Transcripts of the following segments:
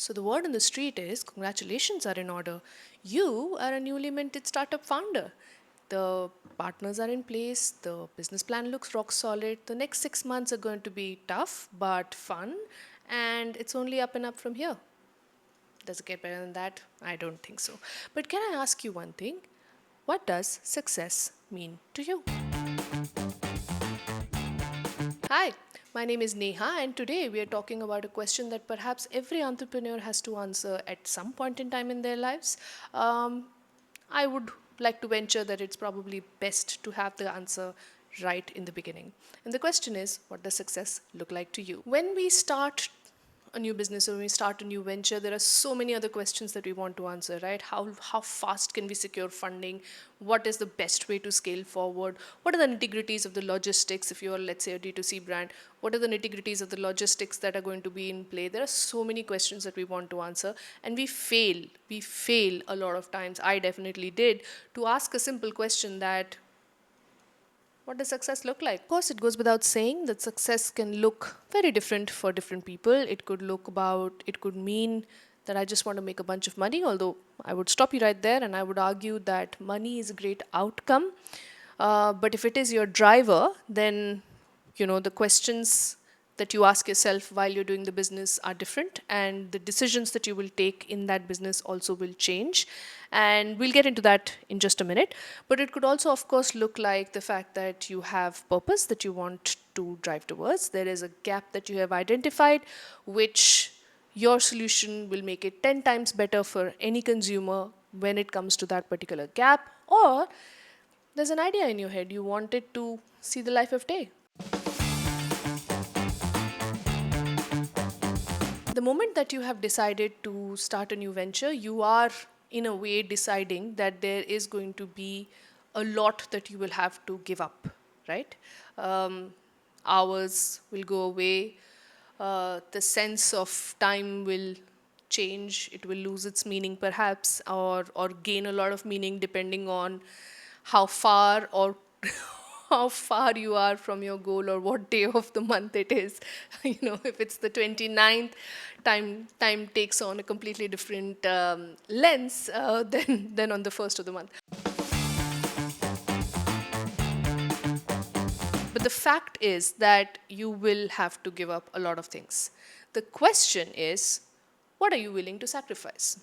So the word on the street is congratulations are in order. You are a newly minted startup founder. The partners are in place, the business plan looks rock solid. The next 6 months are going to be tough but fun, and it's only up and up from here. Does it get better than that? I don't think so. But can I ask you one thing? What does success mean to you? Hi, my name is Neha, and today we are talking about a question that perhaps every entrepreneur has to answer at some point in time in their lives. Um, I would like to venture that it's probably best to have the answer right in the beginning. And the question is, what does success look like to you? When we start a new business or when we start a new venture, there are so many other questions that we want to answer, right? How fast can we secure funding? What is the best way to scale forward? What are the nitty-gritties of the logistics? If you're, let's say, a D2C brand, what are the nitty-gritties of the logistics that are going to be in play? There are so many questions that we want to answer, and we fail. We fail a lot of times. I definitely did, to ask a simple question that, what does success look like? Of course, it goes without saying that success can look very different for different people. It could mean that I just want to make a bunch of money, although I would stop you right there and I would argue that money is a great outcome. But if it is your driver, then, the questions that you ask yourself while you're doing the business are different, and the decisions that you will take in that business also will change. And we'll get into that in just a minute. But it could also, of course, look like the fact that you have purpose that you want to drive towards. There is a gap that you have identified, which your solution will make it 10 times better for any consumer when it comes to that particular gap. Or there's an idea in your head, you want it to see the life of day. The moment that you have decided to start a new venture, you are in a way deciding that there is going to be a lot that you will have to give up, right? Um, Hours will go away, the sense of time will change, it will lose its meaning perhaps, or gain a lot of meaning depending on how far or how far you are from your goal or what day of the month it is. If it's the 29th, time takes on a completely different lens than on the first of the month. But the fact is that you will have to give up a lot of things. The question is, what are you willing to sacrifice?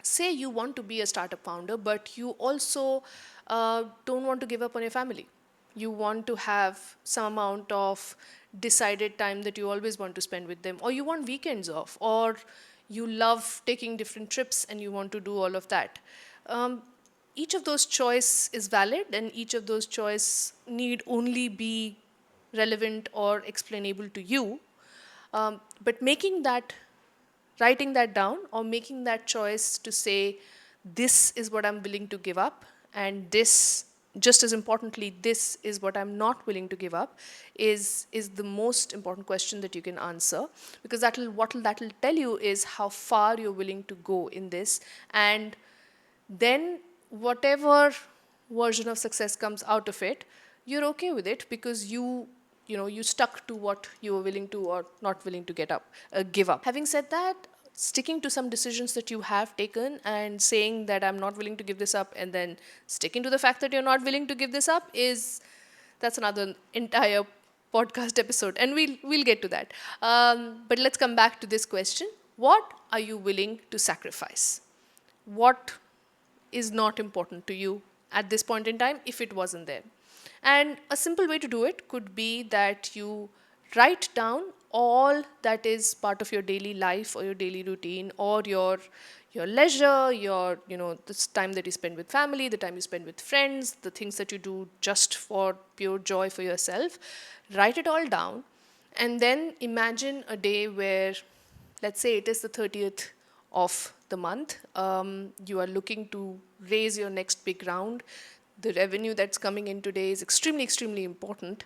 Say you want to be a startup founder, but you also don't want to give up on your family. You want to have some amount of decided time that you always want to spend with them, or you want weekends off, or you love taking different trips and you want to do all of that. Um, each of those choice is valid, and each of those choice need only be relevant or explainable to you. But writing that down or making that choice to say, this is what I'm willing to give up, and this, just as importantly, this is what I'm not willing to give up, is the most important question that you can answer, because that'll tell you is how far you're willing to go in this. And then whatever version of success comes out of it, you're okay with it, because you stuck to what you were willing to or not willing to give up. Having said that, sticking to some decisions that you have taken and saying that I'm not willing to give this up, and then sticking to the fact that you're not willing to give this up, that's another entire podcast episode, and we'll get to that. But let's come back to this question: what are you willing to sacrifice? What is not important to you at this point in time if it wasn't there? And a simple way to do it could be that you write down all that is part of your daily life or your daily routine, or your leisure, your this time that you spend with family, the time you spend with friends, the things that you do just for pure joy for yourself. Write it all down, and then imagine a day where, let's say it is the 30th of the month. You are looking to raise your next big round. The revenue that's coming in today is extremely, extremely important.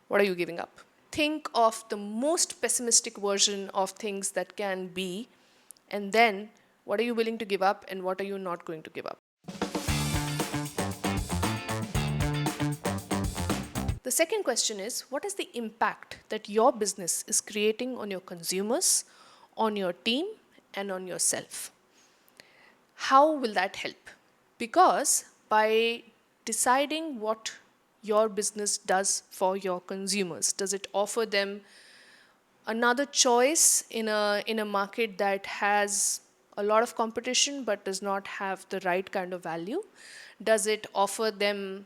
What are you giving up? Think of the most pessimistic version of things that can be, and then what are you willing to give up and what are you not going to give up? The second question is, what is the impact that your business is creating on your consumers, on your team, and on yourself. How will that help? Because by deciding what your business does for your consumers, does it offer them another choice in a market that has a lot of competition but does not have the right kind of value? Does it offer them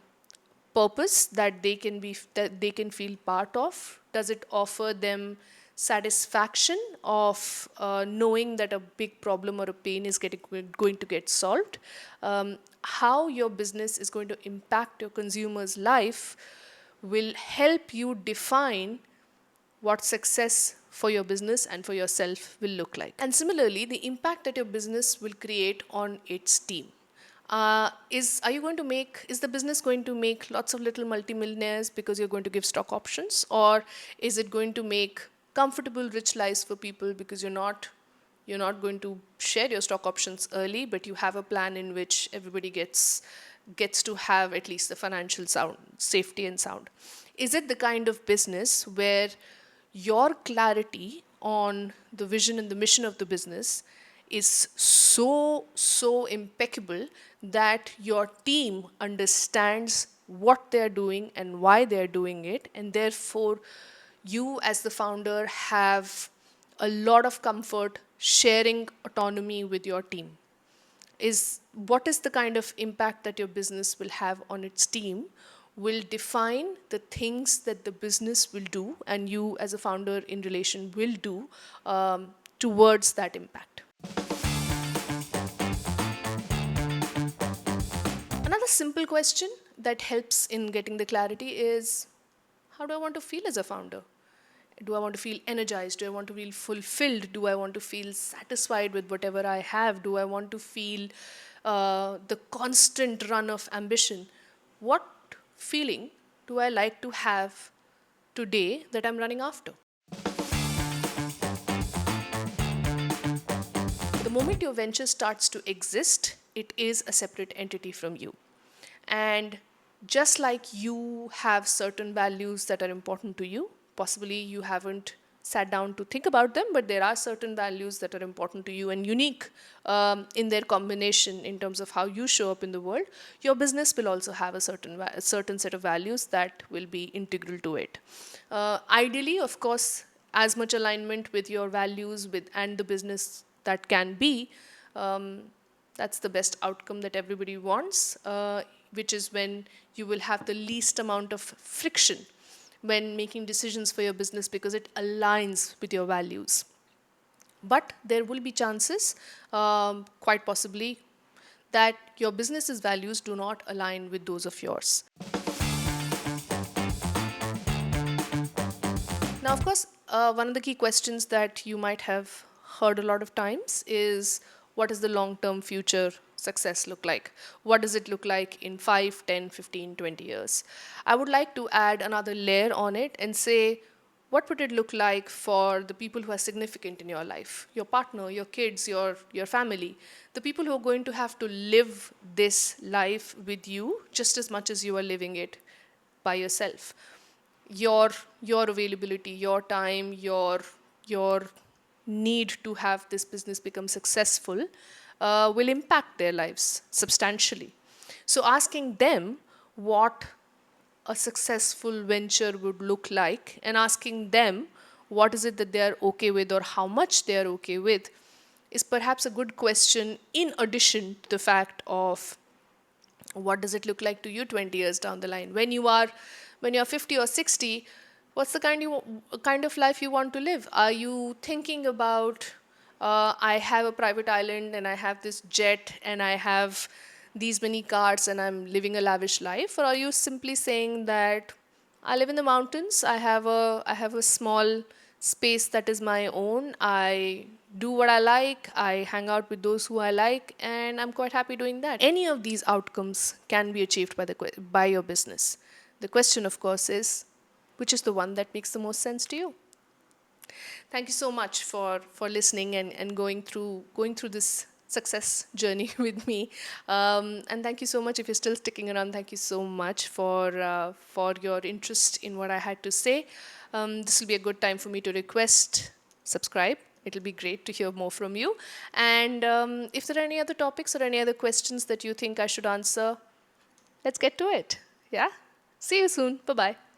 purpose that they can feel part of? Does it offer them satisfaction of knowing that a big problem or a pain is going to get solved? How your business is going to impact your consumer's life will help you define what success for your business and for yourself will look like. And similarly, the impact that your business will create on its team. Is the business going to make lots of little multimillionaires because you're going to give stock options? Or is it going to make comfortable, rich lives for people because you're not going to share your stock options early, but you have a plan in which everybody gets to have at least the financial sound safety and sound? Is it the kind of business where your clarity on the vision and the mission of the business is so impeccable that your team understands what they're doing and why they're doing it, and therefore you as the founder have a lot of comfort sharing autonomy with your team? Is what is the kind of impact that your business will have on its team will define the things that the business will do and you as a founder in relation will do towards that impact. Another simple question that helps in getting the clarity is, how do I want to feel as a founder? Do I want to feel energized? Do I want to feel fulfilled? Do I want to feel satisfied with whatever I have? Do I want to feel the constant run of ambition? What feeling do I like to have today that I'm running after? The moment your venture starts to exist, it is a separate entity from you. And just like you have certain values that are important to you, possibly you haven't sat down to think about them, but there are certain values that are important to you and unique in their combination in terms of how you show up in the world. Your business will also have a certain set of values that will be integral to it. Ideally, of course, as much alignment with your values and the business that can be, that's the best outcome that everybody wants, which is when you will have the least amount of friction when making decisions for your business because it aligns with your values. But there will be chances, quite possibly, that your business's values do not align with those of yours. Now, of course, one of the key questions that you might have heard a lot of times is, what does the long-term future success look like? What does it look like in 5, 10, 15, 20 years? I would like to add another layer on it and say, what would it look like for the people who are significant in your life? Your partner, your kids, your family, the people who are going to have to live this life with you just as much as you are living it by yourself. Your availability, your time, your need to have this business become successful will impact their lives substantially. So asking them what a successful venture would look like and asking them what is it that they are okay with or how much they are okay with is perhaps a good question, in addition to the fact of what does it look like to you 20 years down the line when you're 50 or 60. What's the kind of life you want to live? Are you thinking about, I have a private island and I have this jet and I have these many cars and I'm living a lavish life? Or are you simply saying that I live in the mountains, I have a small space that is my own, I do what I like, I hang out with those who I like, and I'm quite happy doing that? Any of these outcomes can be achieved by your business. The question, of course, is which is the one that makes the most sense to you? Thank you so much for listening and going through this success journey with me. And thank you so much if you're still sticking around. Thank you so much for your interest in what I had to say. This will be a good time for me to request subscribe It'll be great to hear more from you. And if there are any other topics or any other questions that you think I should answer, let's get to it. Yeah? See you soon. Bye bye.